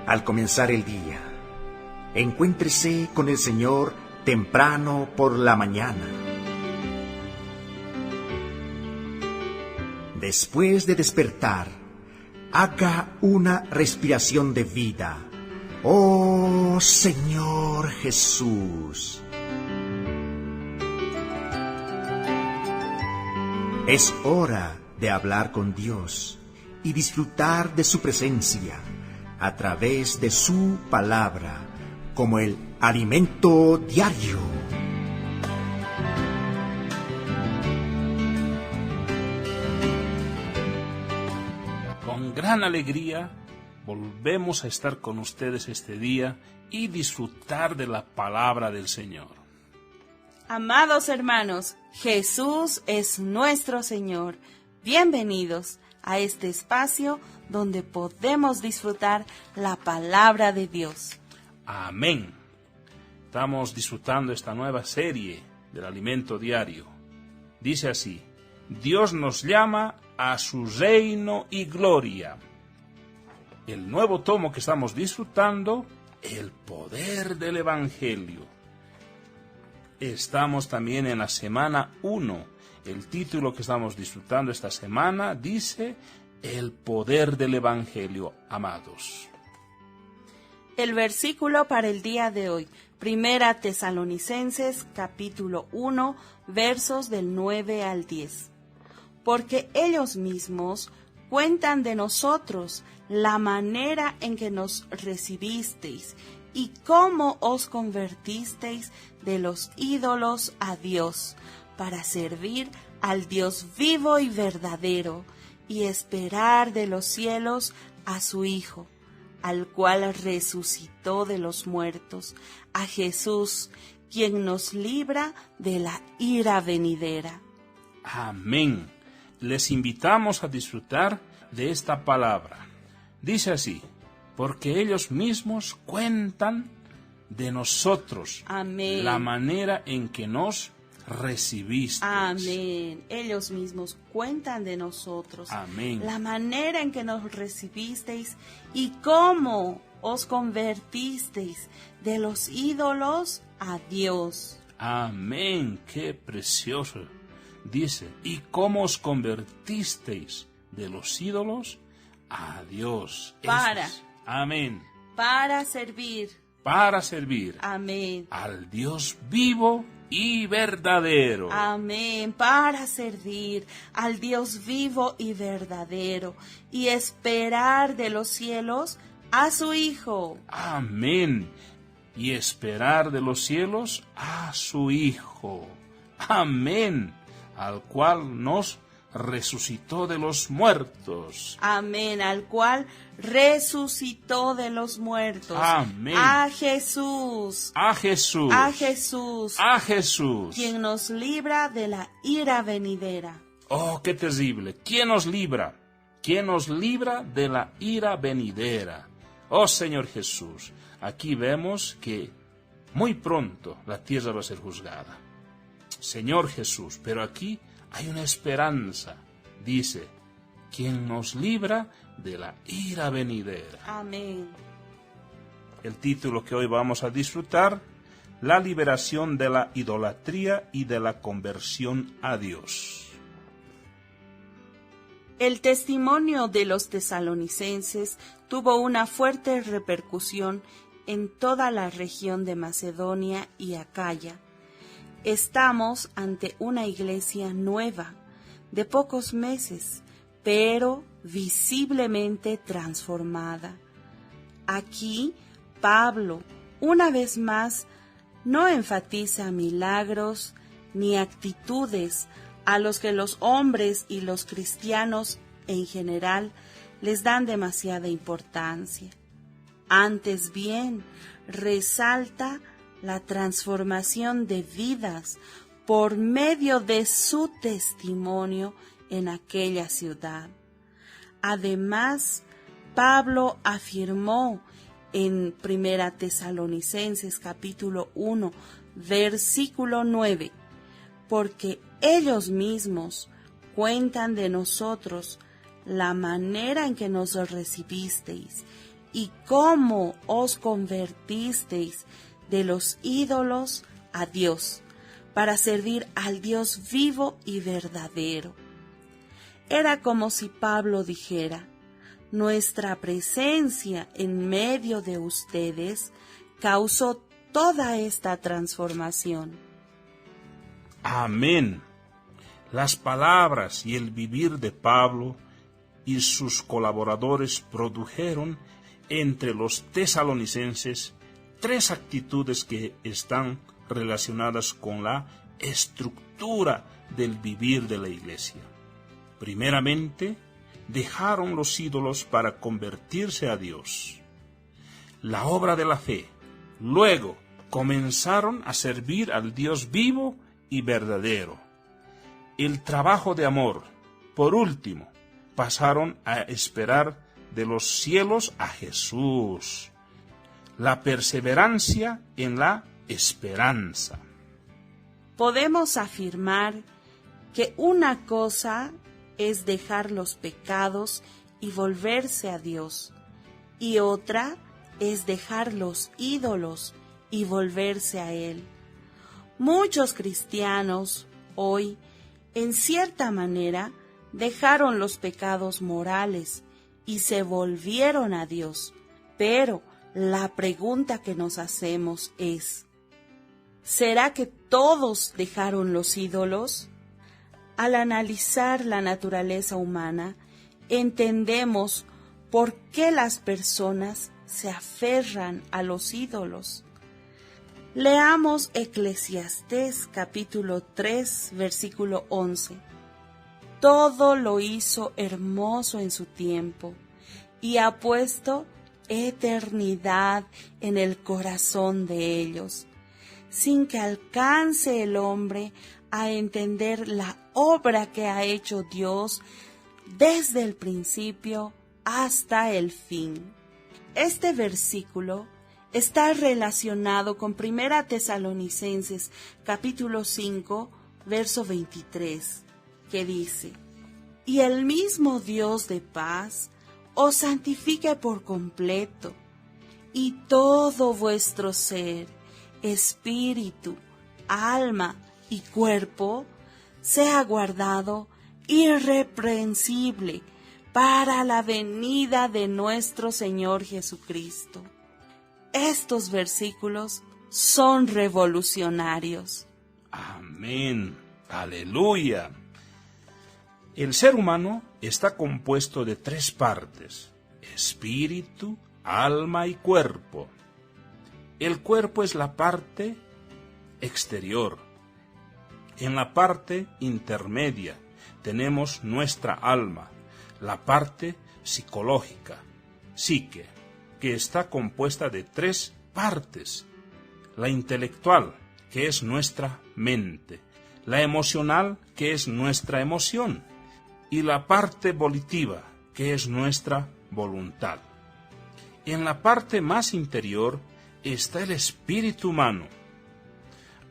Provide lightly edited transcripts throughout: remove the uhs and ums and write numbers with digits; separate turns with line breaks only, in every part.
al comenzar el día. Encuéntrese con el Señor temprano por la mañana. Después de despertar, haga una respiración de vida. ¡Oh, Señor Jesús! Es hora de hablar con Dios y disfrutar de su presencia a través de su palabra como el alimento diario.
Con gran alegría volvemos a estar con ustedes este día y disfrutar de la palabra del Señor.
Amados hermanos, Jesús es nuestro Señor. Bienvenidos a este espacio donde podemos disfrutar la palabra de Dios.
Amén. Estamos disfrutando esta nueva serie del alimento diario. Dice así: Dios nos llama a su reino y gloria. El nuevo tomo que estamos disfrutando, el poder del Evangelio. Estamos también en la semana 1. El título que estamos disfrutando esta semana dice: el poder del Evangelio, amados.
El versículo para el día de hoy, 1 Tesalonicenses capítulo 1, versos del 9 al 10. Porque ellos mismos cuentan de nosotros la manera en que nos recibisteis y cómo os convertisteis de los ídolos a Dios, para servir al Dios vivo y verdadero, y esperar de los cielos a su Hijo, al cual resucitó de los muertos, a Jesús, quien nos libra de la ira venidera.
Amén. Les invitamos a disfrutar de esta palabra. Dice así: porque ellos mismos cuentan de nosotros.
Amén.
La manera en que nos recibiste.
Amén. Ellos mismos cuentan de nosotros.
Amén.
La manera en que nos recibisteis y cómo os convertisteis de los ídolos a Dios.
Amén. Qué precioso. Dice: y cómo os convertisteis de los ídolos a Dios. Amén.
Para servir.
Para servir.
Amén.
Al Dios vivo y verdadero.
Amén. Para servir al Dios vivo y verdadero y esperar de los cielos a su Hijo.
Amén. Y esperar de los cielos a su Hijo. Amén. Al cual nos resucitó de los muertos.
Amén, al cual resucitó de los muertos.
Amén.
A Jesús.
A Jesús.
A Jesús.
A Jesús.
Quien nos libra de la ira venidera.
Oh, qué terrible. ¿Quién nos libra? ¿Quién nos libra de la ira venidera? Oh, Señor Jesús. Aquí vemos que muy pronto la tierra va a ser juzgada. Señor Jesús, pero aquí hay una esperanza. Dice: quien nos libra de la ira venidera.
Amén.
El título que hoy vamos a disfrutar: la liberación de la idolatría y de la conversión a Dios.
El testimonio de los tesalonicenses tuvo una fuerte repercusión en toda la región de Macedonia y Acaya. Estamos ante una iglesia nueva, de pocos meses, pero visiblemente transformada. Aquí, Pablo, una vez más, no enfatiza milagros ni actitudes a los que los hombres y los cristianos en general les dan demasiada importancia. Antes bien, resalta la transformación de vidas por medio de su testimonio en aquella ciudad. Además, Pablo afirmó en 1 Tesalonicenses capítulo 1, versículo 9, porque ellos mismos cuentan de nosotros la manera en que nos recibisteis y cómo os convertisteis de los ídolos a Dios, para servir al Dios vivo y verdadero. Era como si Pablo dijera: nuestra presencia en medio de ustedes causó toda esta transformación.
Amén. Las palabras y el vivir de Pablo y sus colaboradores produjeron entre los tesalonicenses 3 actitudes que están relacionadas con la estructura del vivir de la iglesia. Primeramente, dejaron los ídolos para convertirse a Dios. La obra de la fe. Luego, comenzaron a servir al Dios vivo y verdadero. El trabajo de amor. Por último, pasaron a esperar de los cielos a Jesús. La perseverancia en la esperanza.
Podemos afirmar que una cosa es dejar los pecados y volverse a Dios, y otra es dejar los ídolos y volverse a Él. Muchos cristianos hoy, en cierta manera, dejaron los pecados morales y se volvieron a Dios. Pero la pregunta que nos hacemos es: ¿será que todos dejaron los ídolos? Al analizar la naturaleza humana, entendemos por qué las personas se aferran a los ídolos. Leamos Eclesiastés capítulo 3, versículo 11. Todo lo hizo hermoso en su tiempo, y ha puesto eternidad en el corazón de ellos, sin que alcance el hombre a entender la obra que ha hecho Dios desde el principio hasta el fin. Este versículo está relacionado con 1 Tesalonicenses capítulo 5, verso 23, que dice: y el mismo Dios de paz os santifique por completo, y todo vuestro ser, espíritu, alma y cuerpo sea guardado irreprensible para la venida de nuestro Señor Jesucristo. Estos versículos son revolucionarios.
Amén. Aleluya. El ser humano está compuesto de 3 partes: espíritu, alma y cuerpo. El cuerpo es la parte exterior. En la parte intermedia tenemos nuestra alma, la parte psicológica, psique, que está compuesta de 3 partes: la intelectual, que es nuestra mente, la emocional, que es nuestra emoción, y la parte volitiva, que es nuestra voluntad. En la parte más interior está el espíritu humano.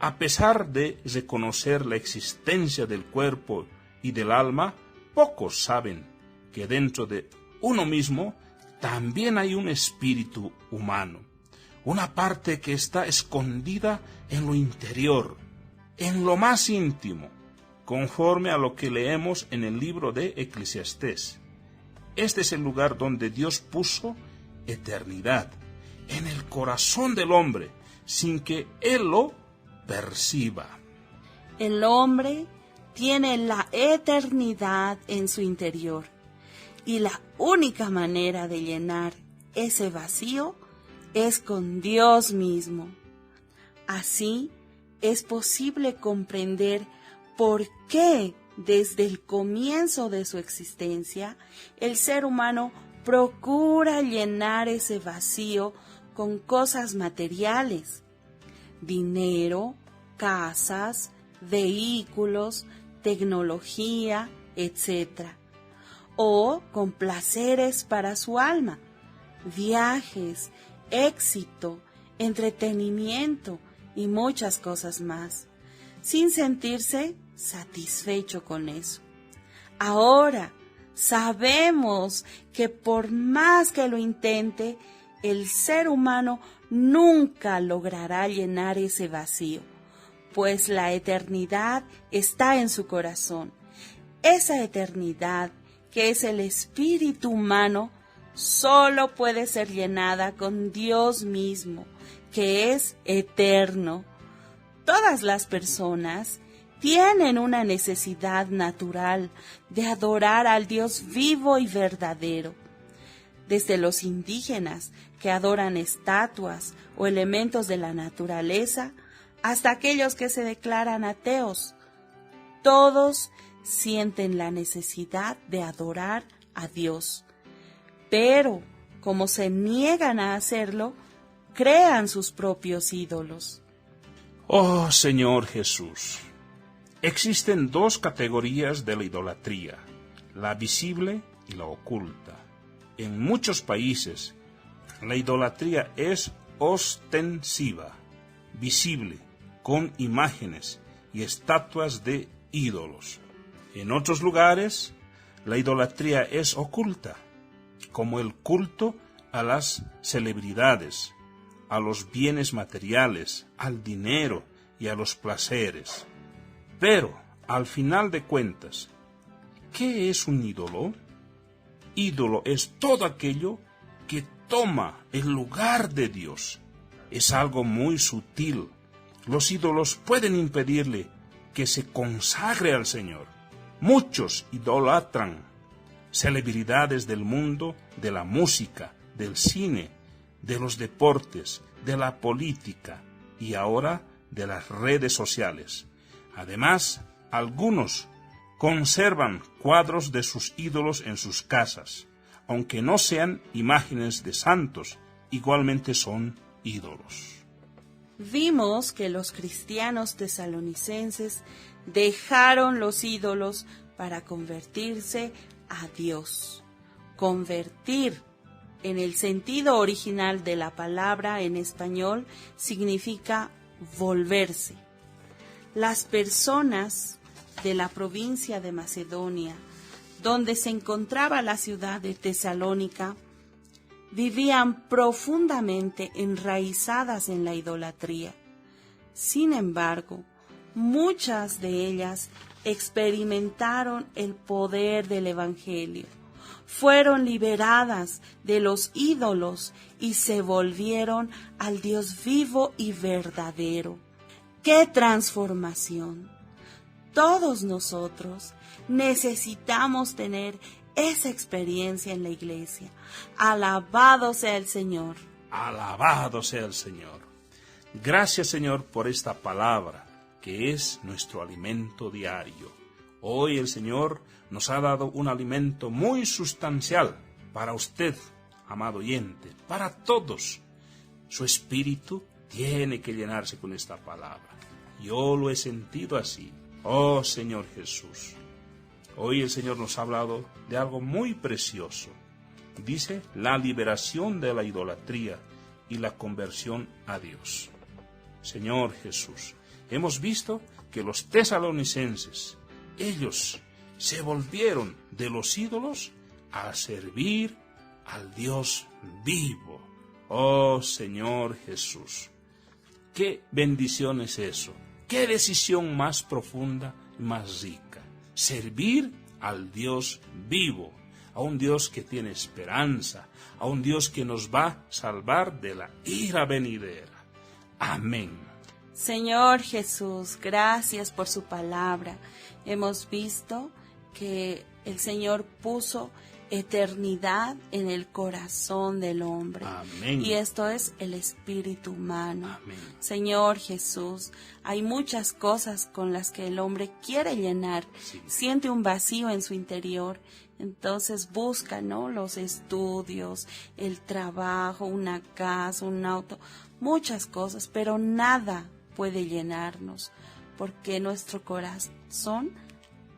A pesar de reconocer la existencia del cuerpo y del alma, pocos saben que dentro de uno mismo también hay un espíritu humano, una parte que está escondida en lo interior, en lo más íntimo, conforme a lo que leemos en el libro de Eclesiastés. Este es el lugar donde Dios puso eternidad, en el corazón del hombre, sin que él lo perciba.
El hombre tiene la eternidad en su interior, y la única manera de llenar ese vacío es con Dios mismo. Así es posible comprender por qué desde el comienzo de su existencia el ser humano procura llenar ese vacío con cosas materiales: dinero, casas, vehículos, tecnología, etc. O con placeres para su alma, viajes, éxito, entretenimiento y muchas cosas más, sin sentirse satisfecho con eso. Ahora, Sabemos que por más que lo intente, el ser humano nunca logrará llenar ese vacío, pues la eternidad está en su corazón. Esa eternidad, que es el espíritu humano, solo puede ser llenada con Dios mismo, que es eterno. Todas las personas tienen una necesidad natural de adorar al Dios vivo y verdadero. Desde los indígenas, que adoran estatuas o elementos de la naturaleza, hasta aquellos que se declaran ateos, todos sienten la necesidad de adorar a Dios. Pero, como se niegan a hacerlo, crean sus propios ídolos.
Oh Señor Jesús, existen dos categorías de la idolatría, la visible y la oculta. En muchos países, la idolatría es ostensiva, visible, con imágenes y estatuas de ídolos. En otros lugares, la idolatría es oculta, como el culto a las celebridades, a los bienes materiales, al dinero y a los placeres. Pero, al final de cuentas, ¿qué es un ídolo? Ídolo es todo aquello que toma el lugar de Dios. Es algo muy sutil. Los ídolos pueden impedirle que se consagre al Señor. Muchos idolatran celebridades del mundo, de la música, del cine, de los deportes, de la política y ahora de las redes sociales. Además, algunos conservan cuadros de sus ídolos en sus casas, aunque no sean imágenes de santos, igualmente son ídolos.
Vimos que los cristianos tesalonicenses dejaron los ídolos para convertirse a Dios. Convertir, en el sentido original de la palabra en español, significa volverse. Las personas de la provincia de Macedonia, donde se encontraba la ciudad de Tesalónica, vivían profundamente enraizadas en la idolatría. Sin embargo, muchas de ellas experimentaron el poder del Evangelio, fueron liberadas de los ídolos y se volvieron al Dios vivo y verdadero. ¡Qué transformación! Todos nosotros necesitamos tener esa experiencia en la iglesia. Alabado sea el Señor.
Alabado sea el Señor. Gracias, Señor, por esta palabra, que es nuestro alimento diario. Hoy el Señor nos ha dado un alimento muy sustancial para usted, amado oyente, para todos. Su espíritu tiene que llenarse con esta palabra. Yo lo he sentido así. Oh Señor Jesús, hoy el Señor nos ha hablado de algo muy precioso. Dice, la liberación de la idolatría y la conversión a Dios. Señor Jesús, hemos visto que los tesalonicenses, ellos se volvieron de los ídolos a servir al Dios vivo. Oh Señor Jesús, qué bendición es eso. Qué decisión más profunda y más rica. Servir al Dios vivo, a un Dios que tiene esperanza, a un Dios que nos va a salvar de la ira venidera. Amén.
Señor Jesús, gracias por su palabra. Hemos visto que el Señor puso eternidad en el corazón del hombre.
Amén.
Y esto es el espíritu humano.
Amén.
Señor Jesús, hay muchas cosas con las que el hombre quiere llenar.
Sí.
Siente un vacío en su interior. Entonces busca, ¿no?, los estudios, el trabajo, una casa, un auto, muchas cosas, pero nada puede llenarnos, porque en nuestro corazón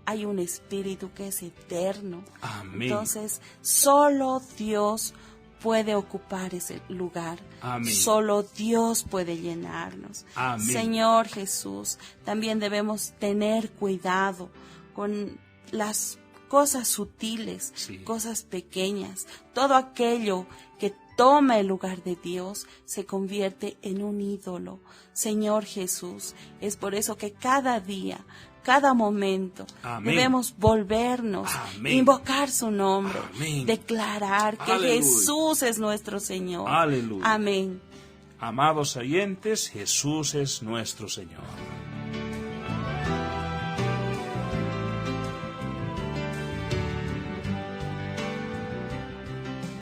hay un espíritu que es eterno.
Amén.
Entonces, solo Dios puede ocupar ese lugar.
Amén.
Solo Dios puede llenarnos.
Amén.
Señor Jesús, también debemos tener cuidado con las cosas sutiles,
Sí.
cosas pequeñas, todo aquello que toma el lugar de Dios se convierte en un ídolo. Señor Jesús, es por eso que cada día, cada momento,
Amén.
debemos volvernos,
Amén.
invocar su nombre,
Amén.
declarar que
Aleluya.
Jesús es nuestro Señor.
Aleluya.
Amén.
Amados oyentes, Jesús es nuestro Señor.